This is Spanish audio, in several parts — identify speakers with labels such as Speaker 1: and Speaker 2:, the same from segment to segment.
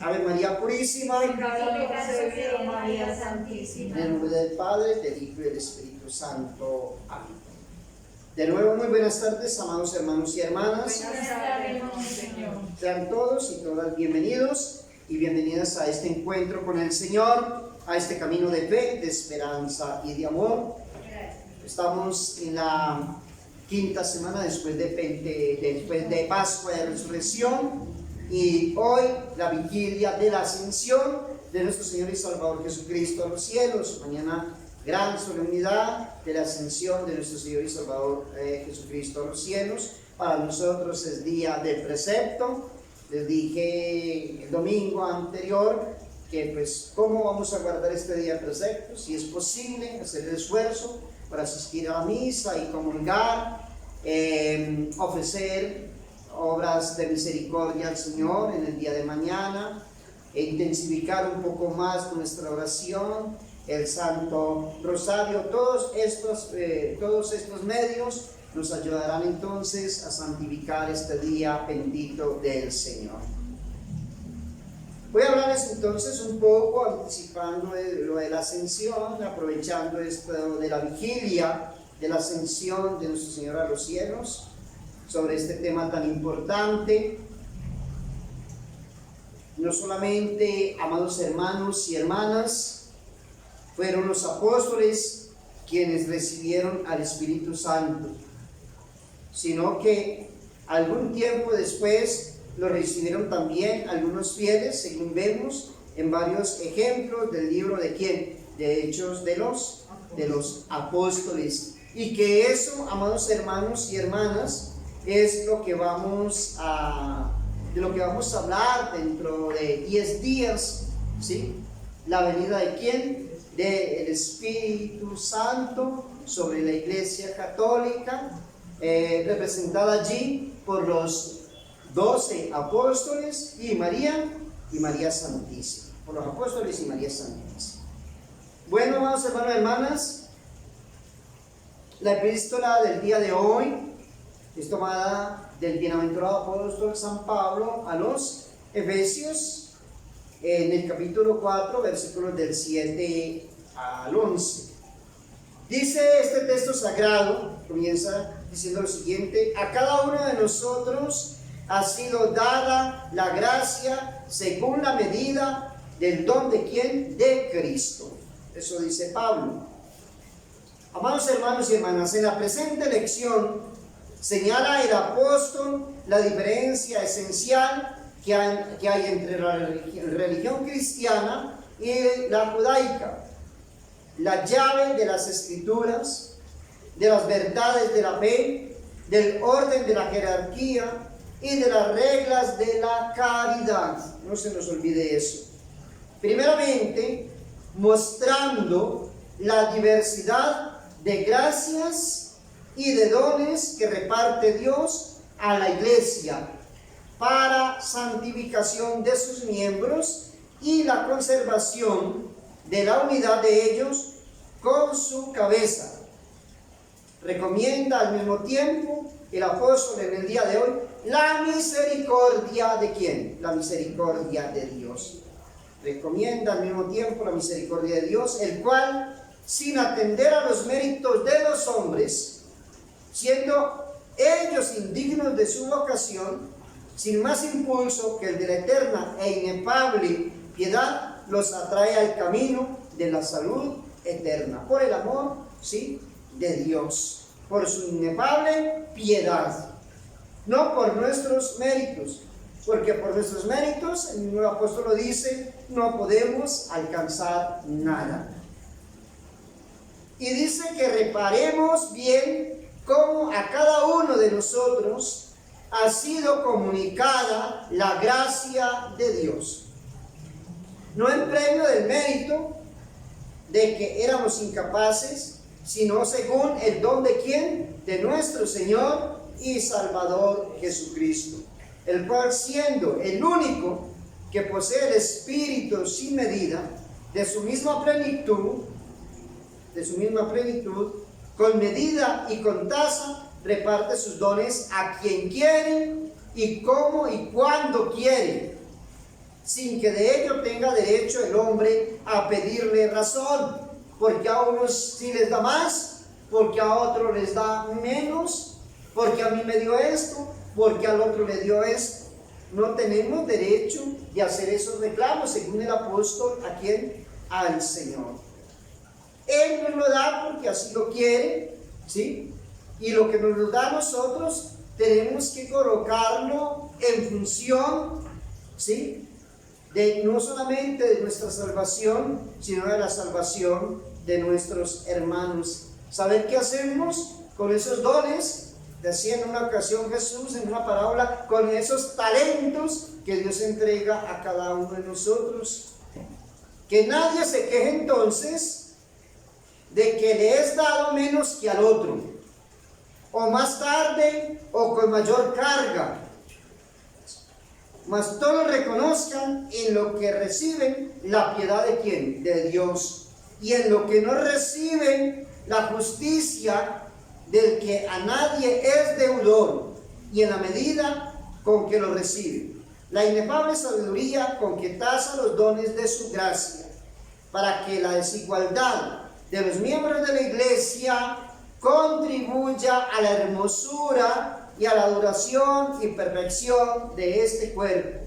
Speaker 1: Ave María Purísima.
Speaker 2: Pecado concebido, María Santísima.
Speaker 1: En el nombre del Padre, del Hijo y del Espíritu Santo. Amén. De nuevo, muy buenas tardes, amados hermanos y hermanas.
Speaker 2: Buenas tardes, Monseñor.
Speaker 1: Sean todos y todas bienvenidos y bienvenidas a este encuentro con el Señor, a este camino de fe, de esperanza y de amor. Estamos en la quinta semana después de Pascua de Resurrección y hoy la vigilia de la ascensión de nuestro Señor y Salvador Jesucristo a los cielos. Mañana gran solemnidad de la ascensión de nuestro Señor y Salvador Jesucristo a los cielos. Para nosotros es día de precepto. Les dije el domingo anterior que pues cómo vamos a guardar este día de precepto, si es posible hacer el esfuerzo para asistir a la misa y comulgar, ofrecer obras de misericordia al Señor en el día de mañana, intensificar un poco más nuestra oración, el Santo Rosario. Todos estos medios nos ayudarán entonces a santificar este día bendito del Señor. Voy a hablarles entonces un poco, anticipando lo de la ascensión, aprovechando esto de la vigilia de la ascensión de nuestro Señor a los cielos, sobre este tema tan importante. No solamente, amados hermanos y hermanas, fueron los apóstoles quienes recibieron al Espíritu Santo, sino que algún tiempo después lo recibieron también algunos fieles, según vemos en varios ejemplos del libro de ¿quién? De Hechos de los Apóstoles. Y que eso, amados hermanos y hermanas, es de lo que vamos a hablar dentro de 10 días, ¿sí? La venida de ¿quién? Del Espíritu Santo sobre la Iglesia Católica, representada allí por los 12 apóstoles y María Santísima, por los apóstoles y María Santísima. Bueno, amados hermanos y hermanas, la epístola del día de hoy es tomada del bienaventurado apóstol San Pablo a los Efesios, en el capítulo 4, versículos del 7 al 11. Dice este texto sagrado, comienza diciendo lo siguiente: a cada uno de nosotros ha sido dada la gracia según la medida del don de ¿quién? De Cristo. Eso dice Pablo. Amados hermanos y hermanas, en la presente lección señala el apóstol la diferencia esencial que hay entre la religión cristiana y la judaica, la llave de las escrituras, de las verdades de la fe, del orden de la jerarquía y de las reglas de la caridad. No se nos olvide eso. Primeramente, mostrando la diversidad de gracias y de dones que reparte Dios a la Iglesia para santificación de sus miembros y la conservación de la unidad de ellos con su cabeza. Recomienda al mismo tiempo el apóstol en el día de hoy la misericordia de ¿quién? La misericordia de Dios. Recomienda al mismo tiempo la misericordia de Dios, el cual, sin atender a los méritos de los hombres, siendo ellos indignos de su vocación, sin más impulso que el de la eterna e inefable piedad, los atrae al camino de la salud eterna, por el amor, ¿sí?, de Dios, por su inefable piedad, no por nuestros méritos, porque por nuestros méritos, el nuevo apóstol lo dice, no podemos alcanzar nada. Y dice que reparemos bien cómo a cada uno de nosotros ha sido comunicada la gracia de Dios, no en premio del mérito de que éramos incapaces, sino según el don de ¿quién? De nuestro Señor y Salvador Jesucristo, el cual, siendo el único que posee el Espíritu sin medida, de su misma plenitud, con medida y con tasa, reparte sus dones a quien quiere y cómo y cuándo quiere. sin que de ello tenga derecho el hombre a pedirle razón, porque a unos sí les da más, porque a otros les da menos, porque a mí me dio esto, porque al otro le dio esto. No tenemos derecho de hacer esos reclamos, según el apóstol, ¿a quién? Al Señor. Él nos lo da porque así lo quiere, ¿sí? Y lo que nos lo da a nosotros, tenemos que colocarlo en función, ¿sí? De no solamente de nuestra salvación, sino de la salvación de nuestros hermanos. ¿Saber qué hacemos con esos dones? Decía en una ocasión Jesús en una parábola, con esos talentos que Dios entrega a cada uno de nosotros. Que nadie se queje entonces de que le es dado menos que al otro, o más tarde, o con mayor carga. Mas todos reconozcan en lo que reciben la piedad de ¿quién? De Dios. Y en lo que no reciben la justicia del que a nadie es deudor, y en la medida con que lo recibe. La inefable sabiduría con que tasa los dones de su gracia, para que la desigualdad de los miembros de la iglesia contribuya a la hermosura y a la duración y perfección de este cuerpo.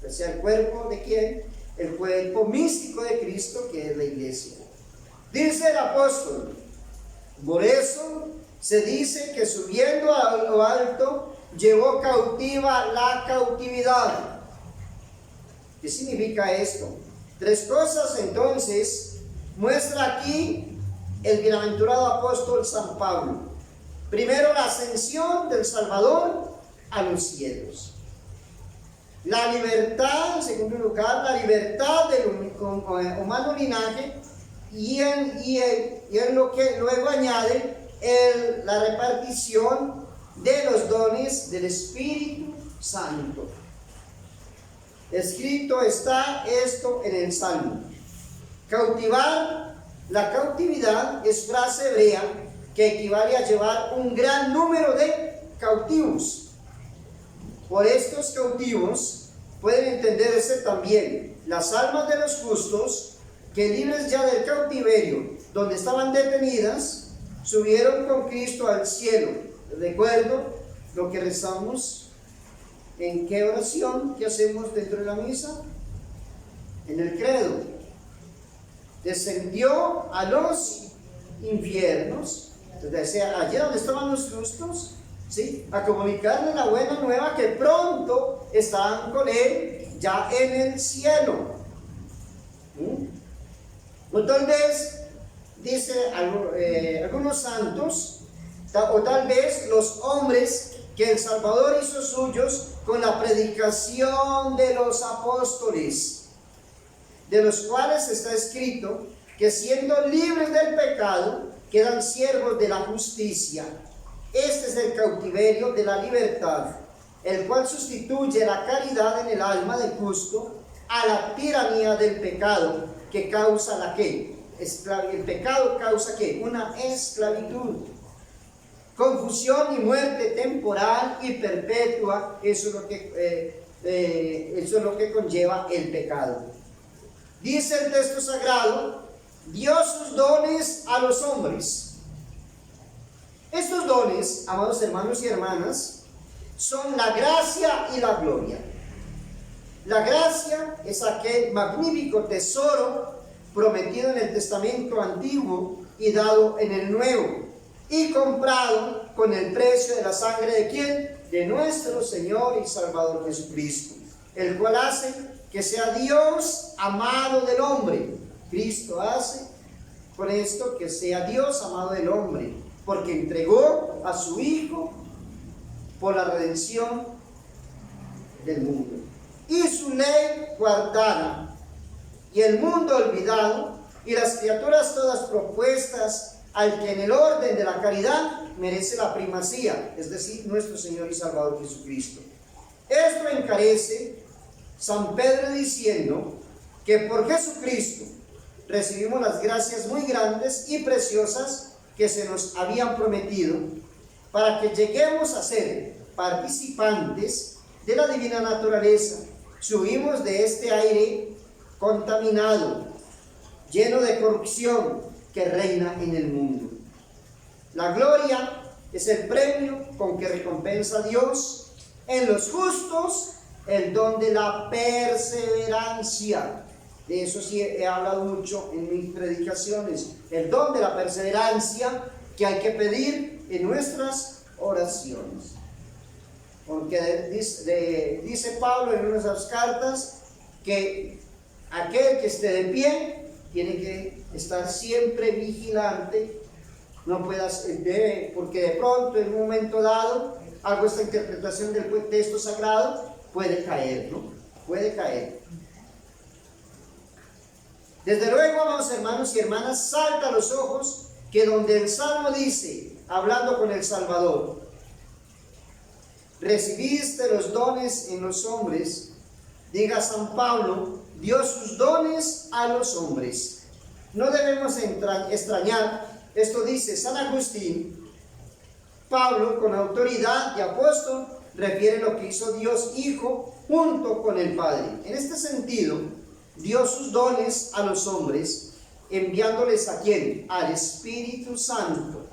Speaker 1: O sea, ¿el cuerpo de quién? El cuerpo místico de Cristo, que es la iglesia. Dice el apóstol: por eso se dice que subiendo a lo alto llevó cautiva la cautividad. ¿Qué significa esto? Tres cosas entonces muestra aquí el bienaventurado apóstol San Pablo. Primero, la ascensión del Salvador a los cielos. La libertad, en segundo lugar, la libertad del humano linaje, y en lo que luego añade la repartición de los dones del Espíritu Santo. Escrito está esto en el Salmo. Cautivar, la cautividad es frase hebrea que equivale a llevar un gran número de cautivos. Por estos cautivos pueden entenderse también las almas de los justos, que libres ya del cautiverio donde estaban detenidas, subieron con Cristo al cielo. Recuerdo lo que rezamos en qué oración que hacemos dentro de la misa, en el credo. Descendió a los infiernos, entonces, allí donde estaban los justos, ¿sí? A comunicarle la buena nueva que pronto estaban con él ya en el cielo. O tal vez, dice algunos santos, o tal vez los hombres que el Salvador hizo suyos con la predicación de los apóstoles, de los cuales está escrito que siendo libres del pecado, quedan siervos de la justicia. Este es el cautiverio de la libertad, el cual sustituye la caridad en el alma del justo a la tiranía del pecado, que causa la ¿qué? El pecado causa ¿qué? Una esclavitud, confusión y muerte temporal y perpetua. Eso es lo que conlleva el pecado. Dice el texto sagrado: dio sus dones a los hombres. Estos dones, amados hermanos y hermanas, son la gracia y la gloria. La gracia es aquel magnífico tesoro prometido en el Testamento Antiguo y dado en el Nuevo, y comprado con el precio de la sangre ¿de quién? De nuestro Señor y Salvador Jesucristo, el cual hace que sea Dios amado del hombre. Cristo hace con esto que sea Dios amado del hombre, porque entregó a su Hijo por la redención del mundo. Y su ley guardada, y el mundo olvidado, y las criaturas todas propuestas al que en el orden de la caridad merece la primacía, es decir, nuestro Señor y Salvador Jesucristo. Esto encarece San Pedro diciendo que por Jesucristo recibimos las gracias muy grandes y preciosas que se nos habían prometido, para que lleguemos a ser participantes de la divina naturaleza, si huimos de este aire contaminado, lleno de corrupción que reina en el mundo. La gloria es el premio con que recompensa a Dios en los justos el don de la perseverancia. De eso sí he hablado mucho en mis predicaciones. El don de la perseverancia que hay que pedir en nuestras oraciones. Porque dice Pablo en una de sus cartas que aquel que esté de pie tiene que estar siempre vigilante. No puedas, porque de pronto en un momento dado, hago esta interpretación del texto sagrado, puede caer, ¿no? Puede caer. Desde luego, amados hermanos y hermanas, salta a los ojos que donde el Salmo dice, hablando con el Salvador, recibiste los dones en los hombres, diga San Pablo, dio sus dones a los hombres. No debemos extrañar, esto dice San Agustín, Pablo con autoridad de apóstol refiere lo que hizo Dios Hijo junto con el Padre. En este sentido, dio sus dones a los hombres, enviándoles ¿a quién? Al Espíritu Santo.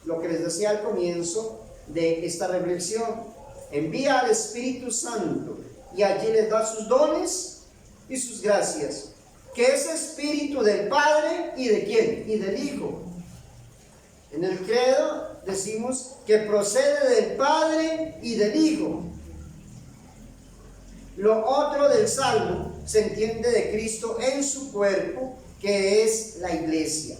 Speaker 1: Lo que les decía al comienzo de esta reflexión. Envía al Espíritu Santo y allí les da sus dones y sus gracias. Que es Espíritu del Padre y ¿de quién? Y del Hijo. En el credo decimos que procede del Padre y del Hijo. Lo otro del Salmo se entiende de Cristo en su cuerpo, que es la iglesia.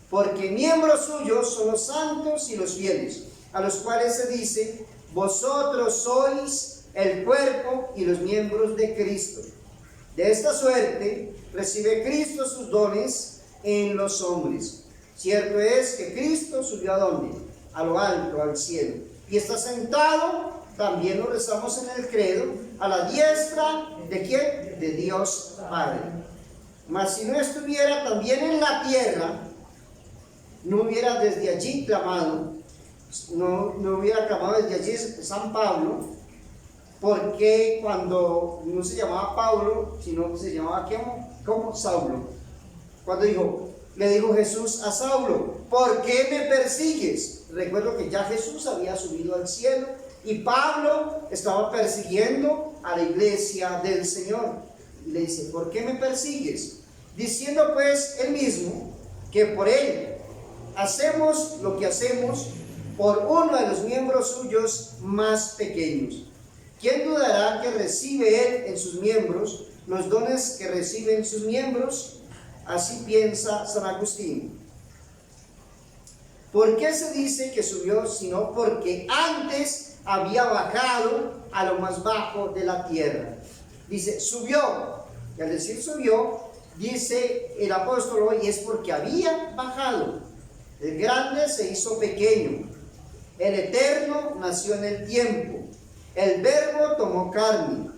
Speaker 1: Porque miembros suyos son los santos y los fieles, a los cuales se dice, vosotros sois el cuerpo y los miembros de Cristo. De esta suerte recibe Cristo sus dones en los hombres. Cierto es que Cristo subió ¿a dónde? A lo alto, al cielo. Y está sentado, también lo rezamos en el credo, a la diestra ¿de quién? De Dios Padre. Mas si no estuviera también en la tierra, no hubiera desde allí clamado, no hubiera clamado desde allí San Pablo, porque cuando no se llamaba Pablo, sino se llamaba ¿cómo? Saulo. Cuando le dijo Jesús a Saulo, ¿por qué me persigues? Recuerdo que ya Jesús había subido al cielo y Pablo estaba persiguiendo a la iglesia del Señor. Y le dice, ¿por qué me persigues? Diciendo pues él mismo que por él hacemos lo que hacemos por uno de los miembros suyos más pequeños. ¿Quién dudará que recibe él en sus miembros los dones que reciben sus miembros? Así piensa San Agustín. ¿Por qué se dice que subió? Sino porque antes había bajado a lo más bajo de la tierra. Dice, subió. Y al decir subió, dice el apóstol hoy, es porque había bajado. El grande se hizo pequeño. El eterno nació en el tiempo. El verbo tomó carne.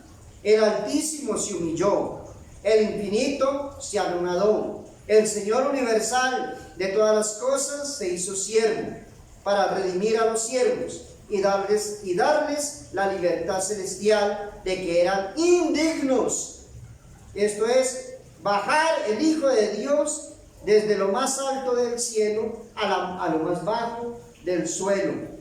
Speaker 1: El Altísimo se humilló. El infinito se anonadó. El Señor universal de todas las cosas se hizo siervo para redimir a los siervos y darles la libertad celestial de que eran indignos. Esto es, bajar el Hijo de Dios desde lo más alto del cielo a lo más bajo del suelo.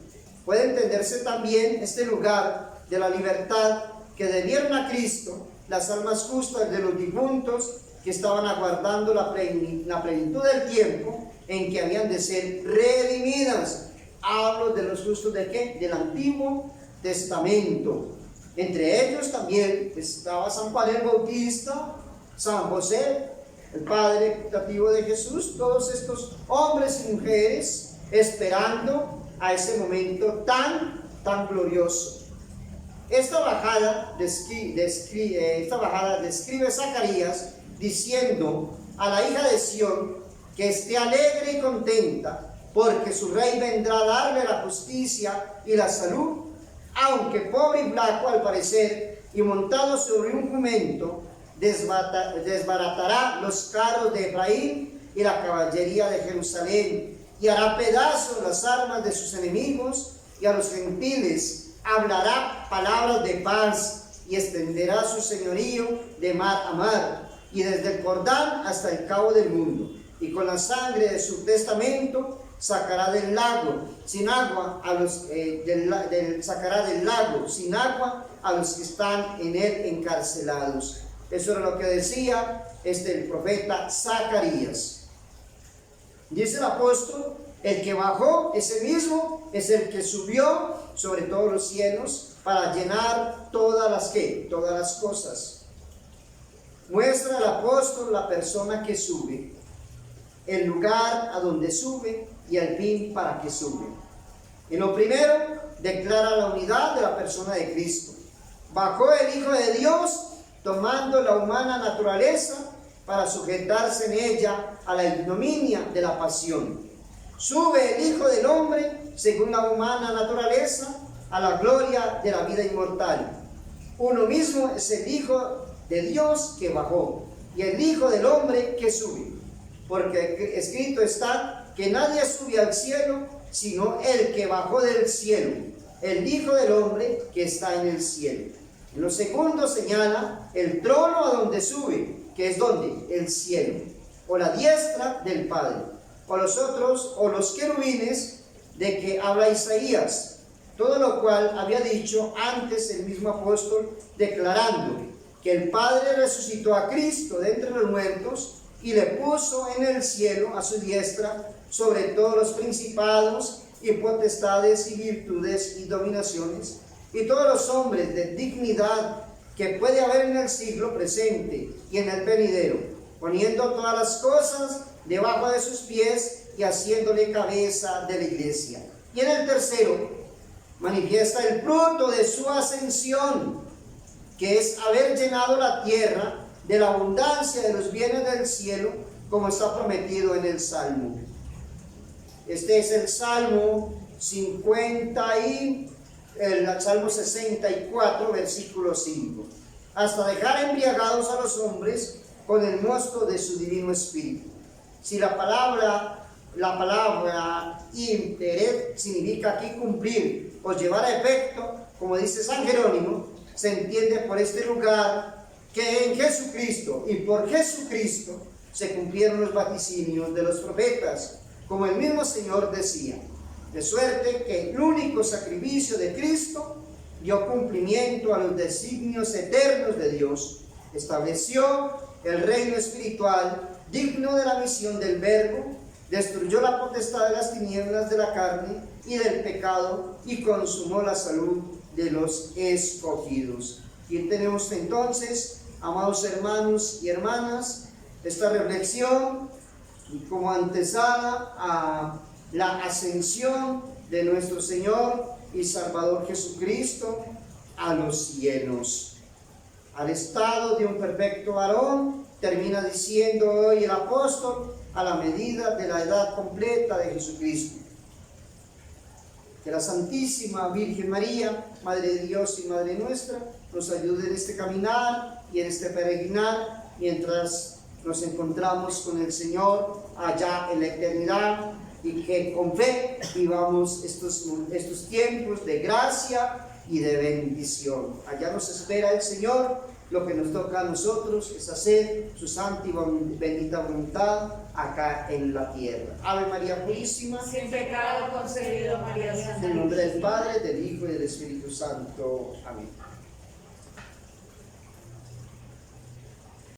Speaker 1: Puede entenderse también este lugar de la libertad que debieron a Cristo las almas justas de los difuntos que estaban aguardando la plenitud del tiempo en que habían de ser redimidas. Hablo de los justos ¿de qué? Del Antiguo Testamento. Entre ellos también estaba San Juan el Bautista, San José, el padre putativo de Jesús, todos estos hombres y mujeres esperando a ese momento tan glorioso. Esta bajada describe Zacarías diciendo a la hija de Sión que esté alegre y contenta, porque su rey vendrá a darle la justicia y la salud, aunque pobre y flaco al parecer, y montado sobre un jumento, desbaratará los carros de Efraín y la caballería de Jerusalén, y hará pedazos las armas de sus enemigos, y a los gentiles hablará palabras de paz, y extenderá su señorío de mar a mar, y desde el Jordán hasta el cabo del mundo. Y con la sangre de su testamento sacará del lago sin agua a los sacará del lago sin agua a los que están en él encarcelados. Eso era lo que decía el profeta Zacarías. Dice el apóstol: el que bajó, ese mismo es el que subió sobre todos los cielos para llenar todas las cosas. Muestra el apóstol la persona que sube, el lugar a donde sube y el fin para que sube. En lo primero, declara la unidad de la persona de Cristo. Bajó el Hijo de Dios tomando la humana naturaleza para sujetarse en ella a la ignominia de la pasión. Sube el Hijo del Hombre según la humana naturaleza a la gloria de la vida inmortal. Uno mismo es el Hijo de Dios que bajó y el Hijo del Hombre que sube, porque escrito está que nadie sube al cielo sino el que bajó del cielo, el Hijo del Hombre que está en el cielo. En lo segundo señala el trono a donde sube, que es donde el cielo, o la diestra del Padre, o los querubines de que habla Isaías, todo lo cual había dicho antes el mismo apóstol, declarando que el Padre resucitó a Cristo de entre los muertos y le puso en el cielo a su diestra sobre todos los principados y potestades y virtudes y dominaciones y todos los hombres de dignidad que puede haber en el siglo presente y en el venidero, poniendo todas las cosas debajo de sus pies y haciéndole cabeza de la iglesia. Y en el tercero manifiesta el fruto de su ascensión, que es haber llenado la tierra de la abundancia de los bienes del cielo, como está prometido en el Salmo. Este es el Salmo 64, versículo 5. Hasta dejar embriagados a los hombres con el mosto de su divino espíritu. Si la palabra imperet significa aquí cumplir o llevar a efecto, como dice San Jerónimo, se entiende por este lugar que en Jesucristo y por Jesucristo se cumplieron los vaticinios de los profetas, como el mismo Señor decía, de suerte que el único sacrificio de Cristo dio cumplimiento a los designios eternos de Dios, estableció el reino espiritual digno de la misión del Verbo, destruyó la potestad de las tinieblas de la carne y del pecado y consumó la salud de los escogidos. Y tenemos entonces, amados hermanos y hermanas, esta reflexión como antesala a la ascensión de nuestro Señor y Salvador Jesucristo a los cielos, al estado de un perfecto varón. Termina diciendo hoy el apóstol, a la medida de la edad completa de Jesucristo. Que la Santísima Virgen María, Madre de Dios y Madre nuestra, nos ayude en este caminar y en este peregrinar, mientras nos encontramos con el Señor allá en la eternidad, y que con fe vivamos estos tiempos de gracia y de bendición. Allá nos espera el Señor. Lo que nos toca a nosotros es hacer su santa y bendita voluntad acá en la tierra. Ave María Purísima,
Speaker 2: sin pecado concebido, María Santísima.
Speaker 1: en el nombre del Padre, del Hijo y del Espíritu Santo. Amén.